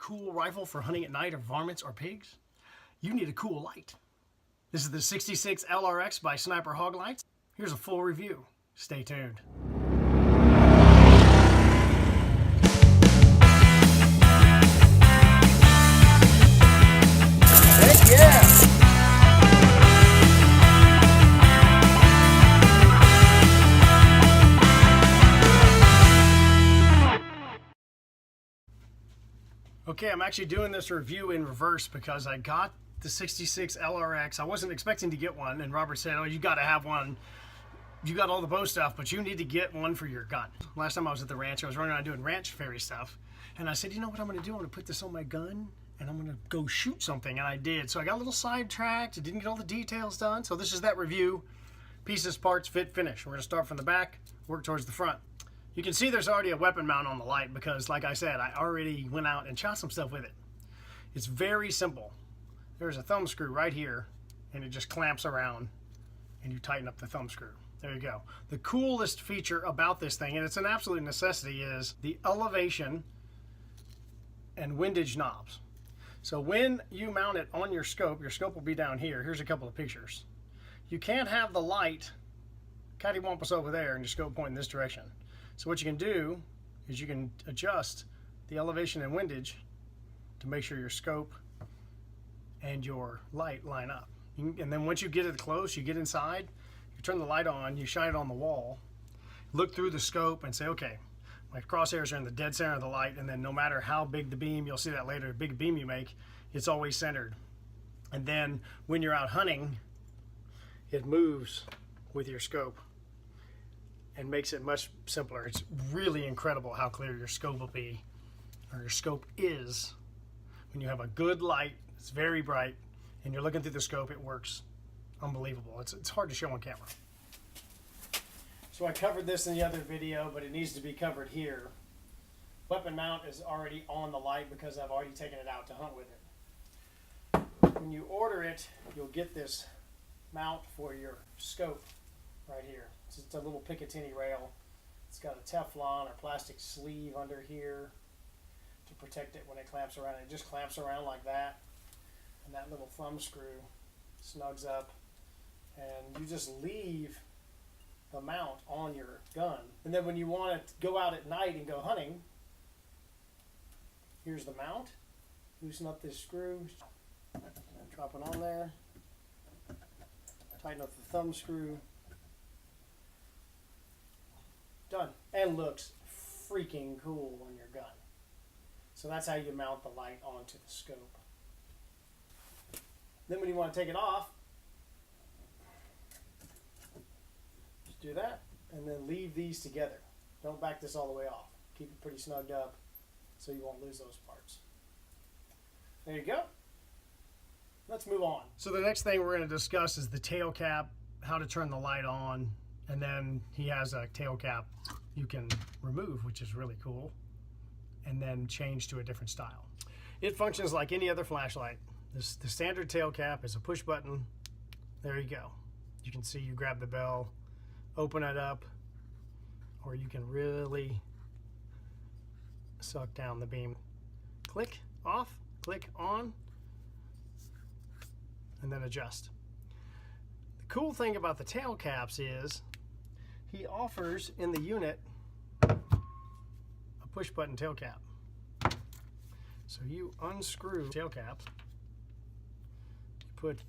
cool rifle for hunting at night or varmints or pigs? You need a cool light. This is the 66 LRX by Sniper Hog Lights. Here's a full review. Stay tuned. Heck yeah! Okay, I'm actually doing this review in reverse because I got the 66 LRX. I wasn't expecting to get one, and Robert said, oh, you got to have one. You got all the bow stuff, but you need to get one for your gun. Last time I was at the ranch, I was running around doing ranch fairy stuff, and I said, you know what I'm going to do? I'm going to put this on my gun, and I'm going to go shoot something, and I did. So I got a little sidetracked. I didn't get all the details done, so this is that review. Pieces, parts, fit, finish. We're going to start from the back, work towards the front. You can see there's already a weapon mount on the light because, like I said, I already went out and shot some stuff with it. It's very simple. There's a thumb screw right here, and it just clamps around, and you tighten up the thumb screw. There you go. The coolest feature about this thing, and it's an absolute necessity, is the elevation and windage knobs. So when you mount it on your scope will be down here. Here's a couple of pictures. You can't have the light cattywampus over there and your scope pointing this direction. So what you can do is you can adjust the elevation and windage to make sure your scope and your light line up. And then once you get it close, you get inside, you turn the light on, you shine it on the wall, look through the scope and say, okay, my crosshairs are in the dead center of the light, and then no matter how big the beam, you'll see that later, the big beam you make, it's always centered. And then when you're out hunting, it moves with your scope and makes it much simpler. It's really incredible how clear your scope will be, or your scope is, when you have a good light. It's very bright, and you're looking through the scope. It works unbelievable. It's hard to show on camera. So I covered this in the other video, but it needs to be covered here. Weapon mount is already on the light because I've already taken it out to hunt with it. When you order it, you'll get this mount for your scope right here. It's just a little Picatinny rail. It's got a Teflon or plastic sleeve under here to protect it when it clamps around. It just clamps around like that, and that little thumb screw snugs up, and you just leave the mount on your gun. And then when you want to go out at night and go hunting, here's the mount. Loosen up this screw, drop it on there, tighten up the thumb screw. Done. And looks freaking cool on your gun. So that's how you mount the light onto the scope. Then when you want to take it off, just do that, and then leave these together. Don't back this all the way off. Keep it pretty snugged up so you won't lose those parts. There you go. Let's move on. So the next thing we're going to discuss is the tail cap, how to turn the light on, and then he has a tail cap you can remove, which is really cool, and then change to a different style. It functions like any other flashlight. The standard tail cap is a push button. There you go. You can see you grab the bell, open it up, or you can really suck down the beam. Click off, click on, and then adjust. The cool thing about the tail caps is he offers in the unit a push button tail cap. So you unscrew tail caps, put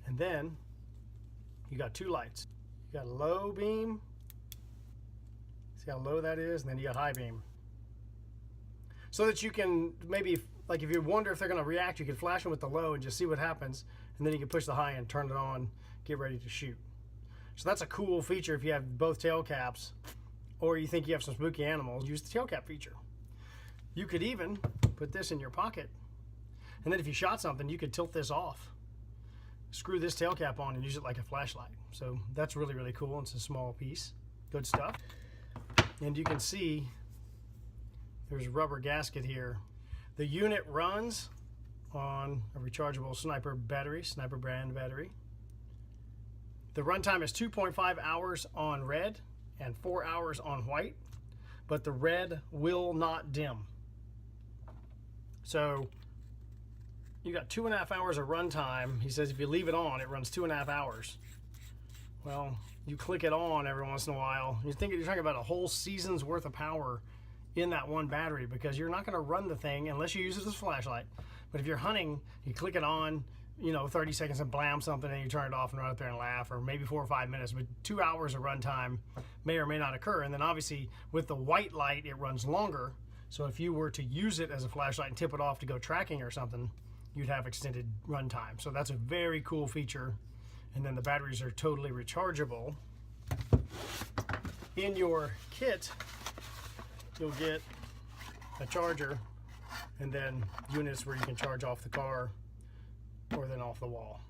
and then you got two lights. You got low beam, see how low that is, and then you got high beam. So that you can maybe, like if you wonder if they're going to react, you can flash them with the low and just see what happens, and then you can push the high and turn it on, get ready to shoot. So that's a cool feature if you have both tail caps, or you think you have some spooky animals, use the tail cap feature. You could even put this in your pocket, and then if you shot something, you could tilt this off, screw this tail cap on, and use it like a flashlight. So that's really, really cool. It's a small piece. Good stuff. And you can see there's a rubber gasket here. The unit runs on a rechargeable Sniper battery, Sniper brand battery. The runtime is 2.5 hours on red and 4 hours on white, but the red will not dim. So you got 2.5 hours of runtime. He says if you leave it on, it runs 2.5 hours. Well, you click it on every once in a while. You're talking about a whole season's worth of power in that one battery, because you're not going to run the thing unless you use it as a flashlight. But if you're hunting, you click it on, 30 seconds and blam something, and you turn it off and run up there and laugh, or maybe 4 or 5 minutes. But 2 hours of runtime may or may not occur. And then obviously with the white light, it runs longer. So if you were to use it as a flashlight and tip it off to go tracking or something, you'd have extended runtime. So that's a very cool feature. And then the batteries are totally rechargeable. In your kit, you'll get a charger and then units where you can charge off the car or then off the wall.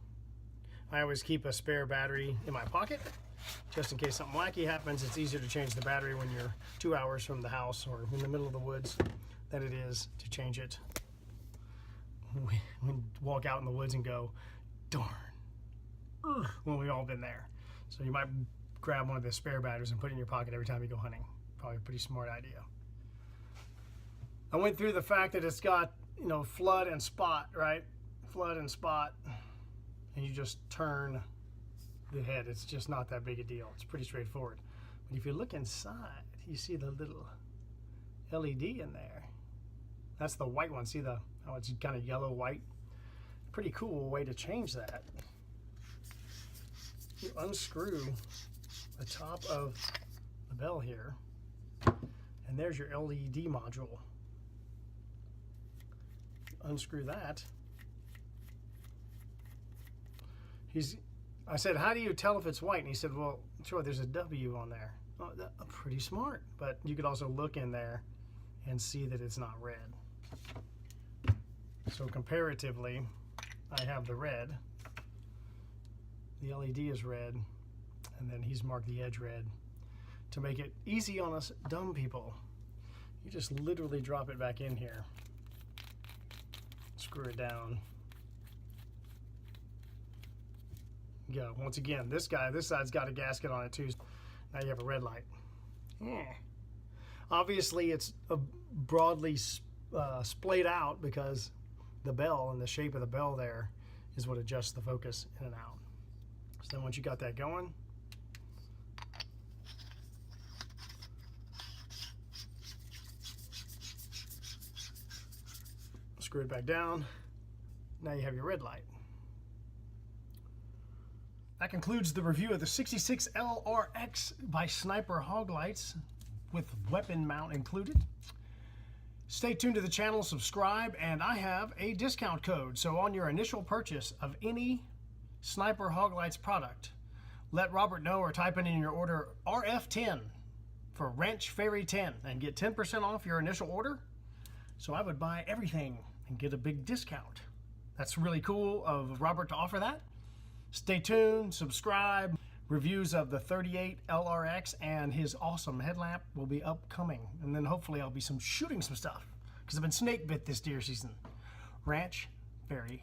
I always keep a spare battery in my pocket just in case something wacky happens. It's easier to change the battery when you're 2 hours from the house or in the middle of the woods than it is to change it when you walk out in the woods and go, darn, when we've all been there. So you might grab one of the spare batteries and put it in your pocket every time you go hunting. Probably a pretty smart idea. I went through the fact that it's got, flood and spot, right? Flood and spot. And you just turn the head. It's just not that big a deal. It's pretty straightforward. But if you look inside, you see the little LED in there. That's the white one. See how it's kind of yellow white? Pretty cool way to change that. You unscrew the top of the bell here, and there's your LED module. Unscrew that. I said, how do you tell if it's white? And he said, well, sure, there's a W on there. Oh, pretty smart. But you could also look in there and see that it's not red. So comparatively, I have the red. The LED is red, and then he's marked the edge red. To make it easy on us dumb people, you just literally drop it back in here. Screw it down. Go. Once again, this side's got a gasket on it too. Now you have a red light. Yeah. Obviously, it's broadly splayed out because the bell and the shape of the bell there is what adjusts the focus in and out. So then once you got that going, screw it back down. Now you have your red light. That concludes the review of the 66LRX by Sniper Hog Lights with weapon mount included. Stay tuned to the channel, subscribe, and I have a discount code. So on your initial purchase of any Sniper Hog Lights product, let Robert know or type in your order RF10 for Wrench Fairy 10 and get 10% off your initial order. So I would buy everything and get a big discount. That's really cool of Robert to offer that. Stay tuned, subscribe. Reviews of the 38 LRX and his awesome headlamp will be upcoming. And then hopefully I'll be shooting some stuff because I've been snake bit this deer season. Ranch Fairy